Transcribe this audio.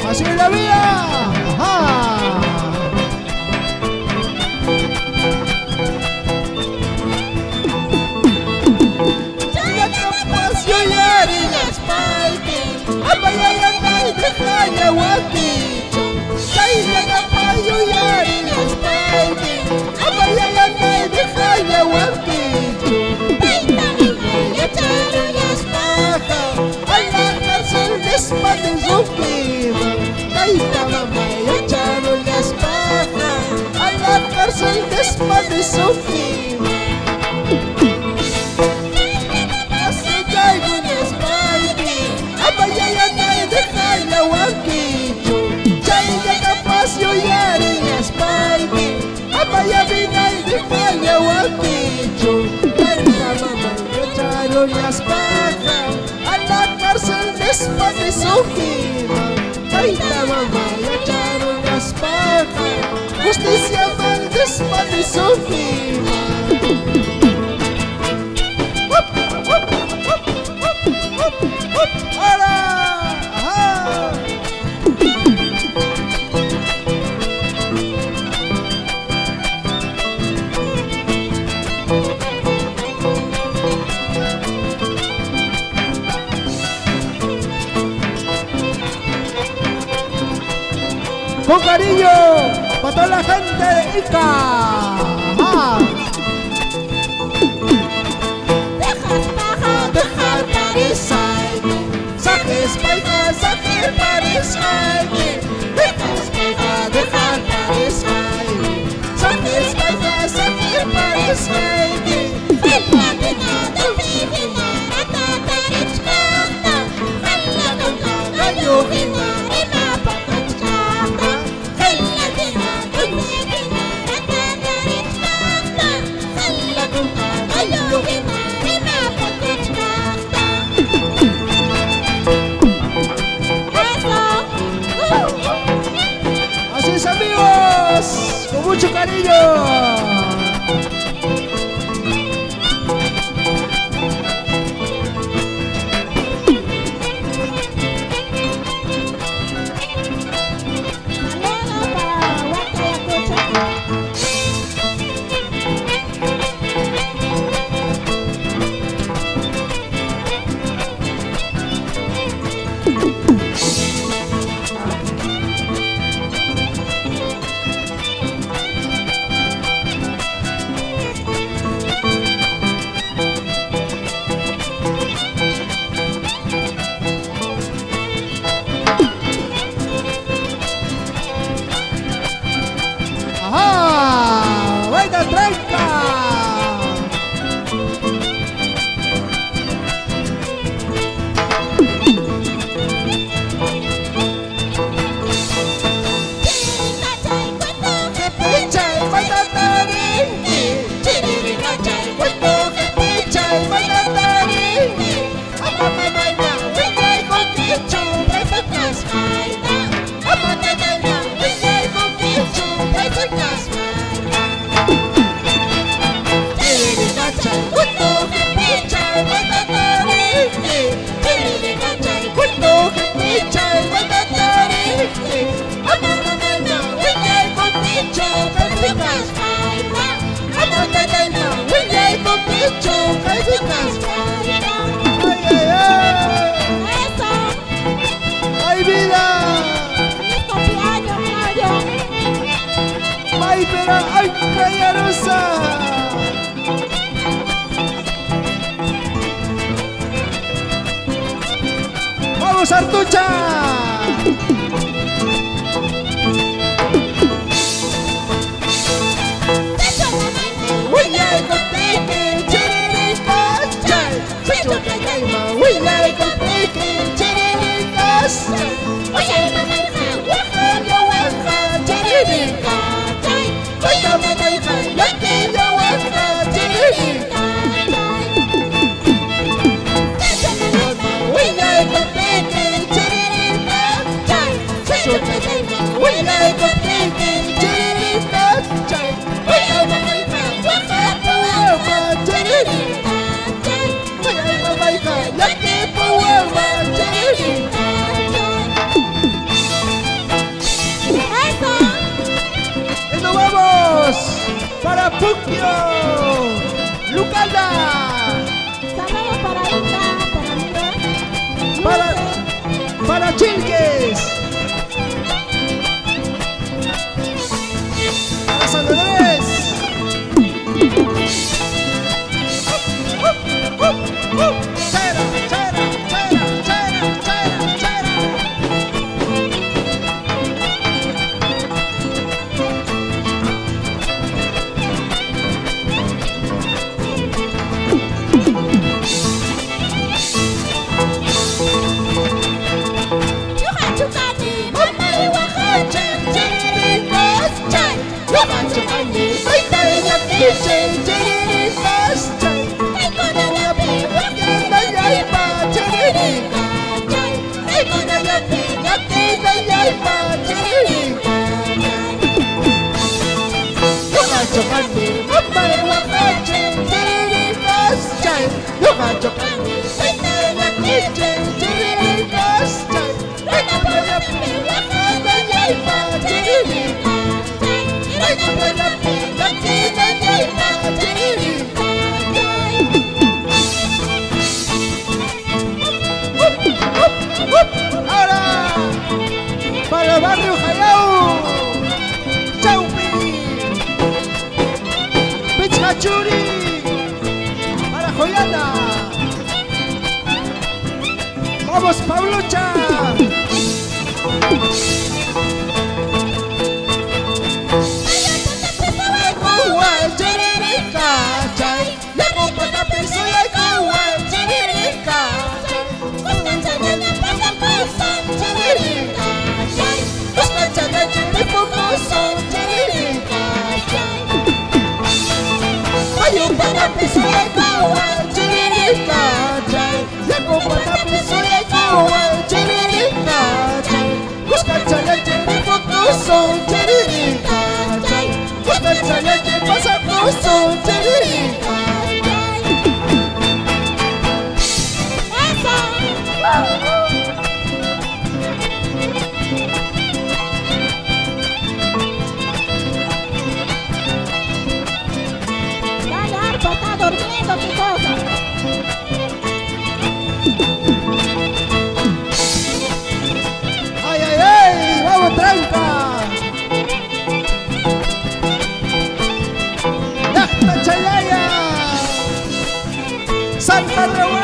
Así es la vida. Ajá. Después de sufrir, así caigo en espalda, abaya na dejar o anquillo, ya ella capaz de olhar en espalda, abaya vina y dejar o anquillo, la mamá le echaron las pajas a la cárcel después de sufrir, la mamá le echaron las pajas, justicia mal después de sufrir. Con cariño para toda la gente de Ica. Ajá. Dejar parisai, saques paija, saque parisai, dejar parisai, saques paija, saque parisai, Artucha! ¡Y nos vamos! ¡Para Puquio! ¡Lucanda! Saludos para Ica, para amigos. ¡Para Chilques! ¡Para San Andrés! ¡Chera, chera, chera, chera, chera, chera! Ahora, para el barrio Jayao, Chaupi, Pichachuri, para Joyana, vamos Paulucha. Dale, Arpa, está durmiendo, qué cosa. ¡Ay, ay, ay! ¡Vamos, tranca! ¡Yachta Chalaya! ¡Santa Revuelta!